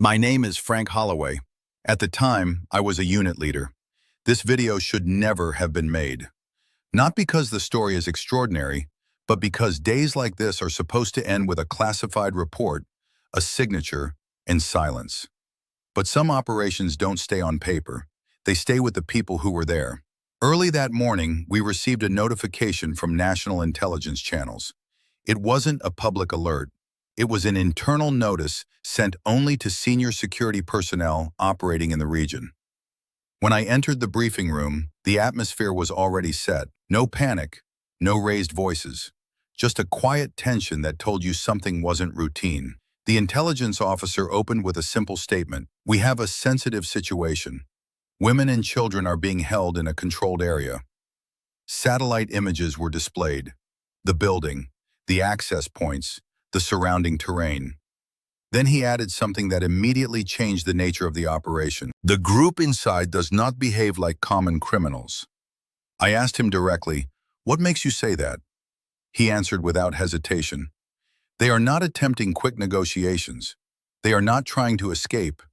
My name is Frank Holloway. At the time, I was a unit leader. This video should never have been made. Not because the story is extraordinary, but because days like this are supposed to end with a classified report, a signature, and silence. But some operations don't stay on paper. They stay with the people who were there. Early that morning, we received a notification from national intelligence channels. It wasn't a public alert. It was an internal notice sent only to senior security personnel operating in the region. When I entered the briefing room, the atmosphere was already set. No panic, no raised voices, just a quiet tension that told you something wasn't routine. The intelligence officer opened with a simple statement: "We have a sensitive situation. Women and children are being held in a controlled area." Satellite images were displayed: the building, the access points, the surrounding terrain. Then he added something that immediately changed the nature of the operation. "The group inside does not behave like common criminals." I asked him directly, "What makes you say that?" He answered without hesitation, "They are not attempting quick negotiations. They are not trying to escape.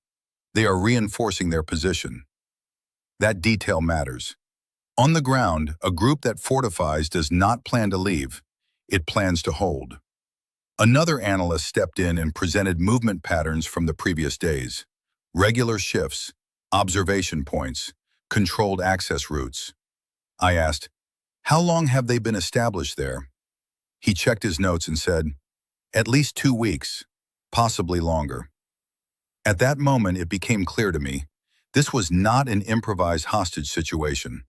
They are reinforcing their position." That detail matters. On the ground, a group that fortifies does not plan to leave. It plans to hold. Another analyst stepped in and presented movement patterns from the previous days: regular shifts, observation points, controlled access routes. I asked, "How long have they been established there?" He checked his notes and said, "At least 2 weeks, possibly longer." At that moment, it became clear to me, this was not an improvised hostage situation.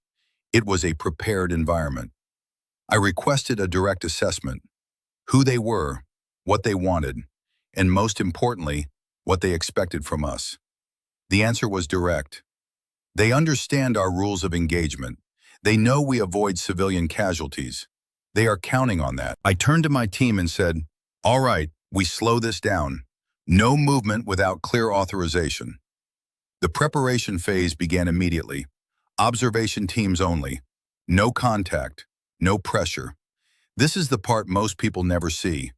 It was a prepared environment. I requested a direct assessment: who they were, what they wanted, and most importantly, what they expected from us. The answer was direct. They understand our rules of engagement. They know we avoid civilian casualties. They are counting on that. I turned to my team and said, "All right, we slow this down. No movement without clear authorization." The preparation phase began immediately. Observation teams only. No contact, no pressure. This is the part most people never see.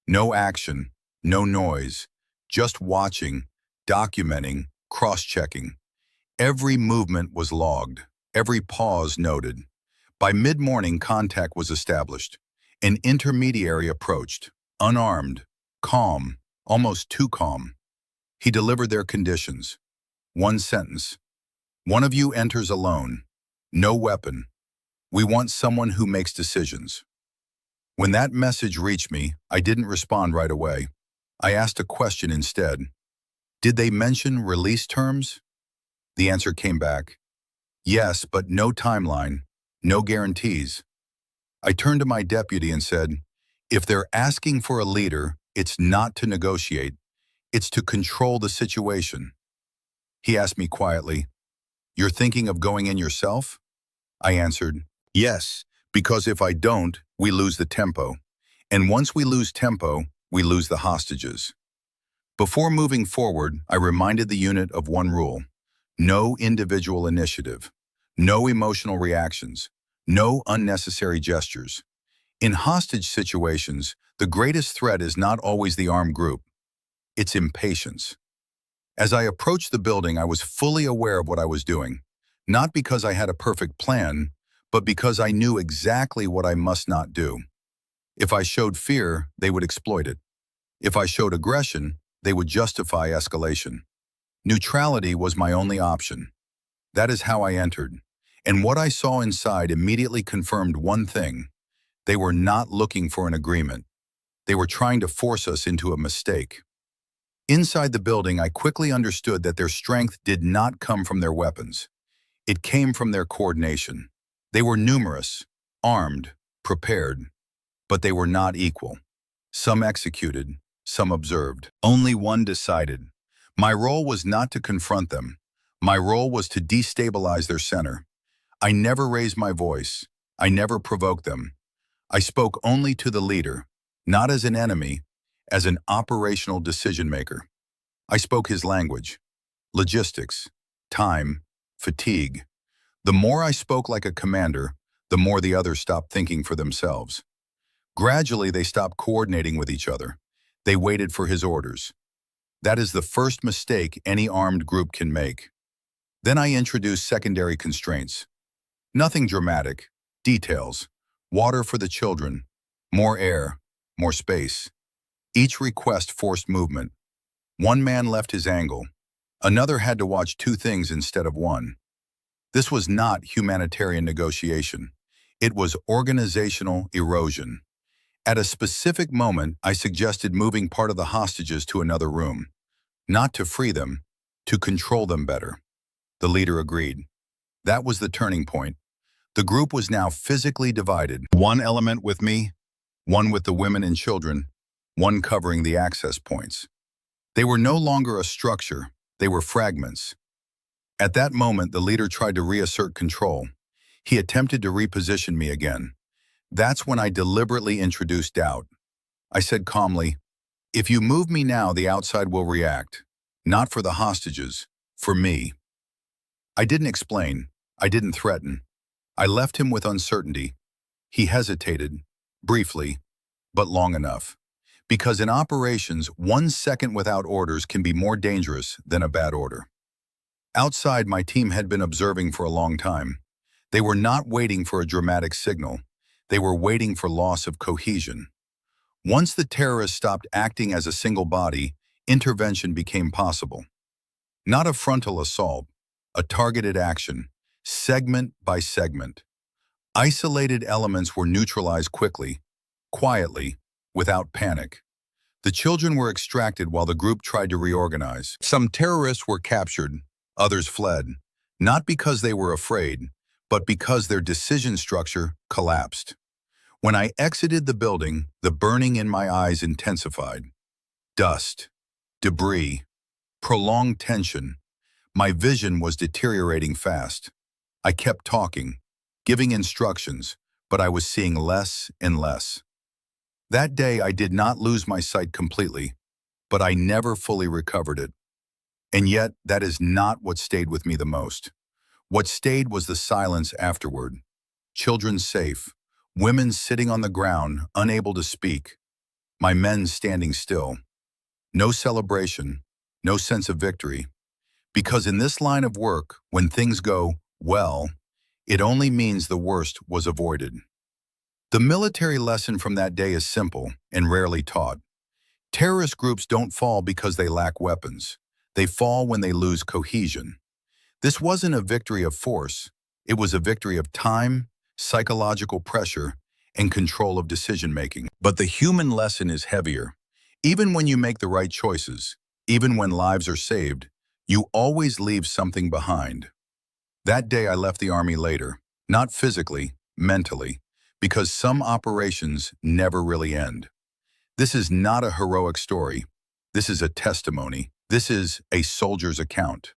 No action, no noise, just watching, documenting, cross-checking. Every movement was logged, every pause noted. By mid-morning, contact was established. An intermediary approached, unarmed, calm, almost too calm. He delivered their conditions. One sentence: "One of you enters alone. No weapon. We want someone who makes decisions." When that message reached me, I didn't respond right away. I asked a question instead. "Did they mention release terms?" The answer came back: "Yes, but no timeline, no guarantees." I turned to my deputy and said, "If they're asking for a leader, it's not to negotiate. It's to control the situation." He asked me quietly, "You're thinking of going in yourself?" I answered, "Yes, because if I don't, we lose the tempo. And once we lose tempo, we lose the hostages." Before moving forward, I reminded the unit of one rule: no individual initiative, no emotional reactions, no unnecessary gestures. In hostage situations, the greatest threat is not always the armed group. It's impatience. As I approached the building, I was fully aware of what I was doing, not because I had a perfect plan, but because I knew exactly what I must not do. If I showed fear, they would exploit it. If I showed aggression, they would justify escalation. Neutrality was my only option. That is how I entered. And what I saw inside immediately confirmed one thing: they were not looking for an agreement. They were trying to force us into a mistake. Inside the building, I quickly understood that their strength did not come from their weapons. It came from their coordination. They were numerous, armed, prepared, but they were not equal. Some executed, some observed. Only one decided. My role was not to confront them. My role was to destabilize their center. I never raised my voice. I never provoked them. I spoke only to the leader, not as an enemy, as an operational decision maker. I spoke his language: logistics, time, fatigue. The more I spoke like a commander, the more the others stopped thinking for themselves. Gradually, they stopped coordinating with each other. They waited for his orders. That is the first mistake any armed group can make. Then I introduced secondary constraints. Nothing dramatic. Details. Water for the children. More air. More space. Each request forced movement. One man left his angle. Another had to watch two things instead of one. This was not humanitarian negotiation. It was organizational erosion. At a specific moment, I suggested moving part of the hostages to another room. Not to free them, to control them better. The leader agreed. That was the turning point. The group was now physically divided. One element with me, one with the women and children, one covering the access points. They were no longer a structure, they were fragments. At that moment, the leader tried to reassert control. He attempted to reposition me again. That's when I deliberately introduced doubt. I said calmly, "If you move me now, the outside will react. Not for the hostages, for me." I didn't explain. I didn't threaten. I left him with uncertainty. He hesitated, briefly, but long enough. Because in operations, 1 second without orders can be more dangerous than a bad order. Outside, my team had been observing for a long time. They were not waiting for a dramatic signal. They were waiting for loss of cohesion. Once the terrorists stopped acting as a single body, intervention became possible. Not a frontal assault, a targeted action, segment by segment. Isolated elements were neutralized quickly, quietly, without panic. The children were extracted while the group tried to reorganize. Some terrorists were captured, others fled, not because they were afraid, but because their decision structure collapsed. When I exited the building, the burning in my eyes intensified. Dust, debris, prolonged tension. My vision was deteriorating fast. I kept talking, giving instructions, but I was seeing less and less. That day, I did not lose my sight completely, but I never fully recovered it. And yet, that is not what stayed with me the most. What stayed was the silence afterward. Children safe, women sitting on the ground, unable to speak, my men standing still. No celebration, no sense of victory. Because in this line of work, when things go well, it only means the worst was avoided. The military lesson from that day is simple and rarely taught. Terrorist groups don't fall because they lack weapons. They fall when they lose cohesion. This wasn't a victory of force. It was a victory of time, psychological pressure, and control of decision-making. But the human lesson is heavier. Even when you make the right choices, even when lives are saved, you always leave something behind. That day I left the Army later, not physically, mentally, because some operations never really end. This is not a heroic story. This is a testimony. This is a soldier's account.